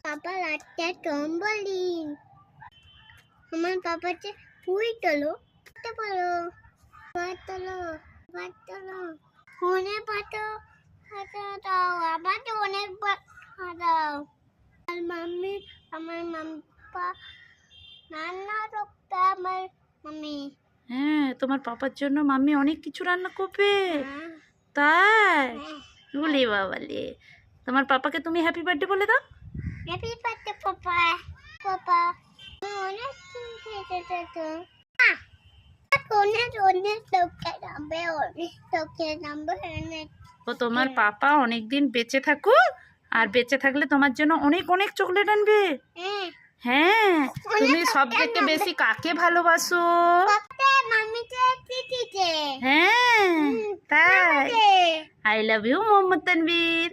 পাপা একটা টম্বলিন। আমার পাপাকে ফুল তোলো, বলো তোলো, তোলো, ফোনে পাতো দাও, আবার তো অনেক দাও। আর মাম্মি, আমার মাম্পা রান্না করতে, আমার মাম্মি। হ্যাঁ, তোমার পাপার জন্য মাম্মি অনেক কিছু রান্না করবে। তাই বলে বাবালে, তোমার পাপাকে তুমি হ্যাপি বার্থডে বলে দাও। হ্যাপি বার্থডে পাপা। পাপা অনেক খেতে তো অনেক অনেক লোকের নামবে, অনেক লোকের নামবে, অনেক। ও তোমার পাপা অনেক দিন বেঁচে থাকুক, আর বেঁচে থাকলে তোমার জন্য অনেক অনেক চকলেট আনবে। হ্যাঁ, তুমি সব থেকে বেশি কাকে ভালোবাসো? মাম্মিকে, দিদিকে। হ্যাঁ, তাই। I love you Mohammad Tanvir.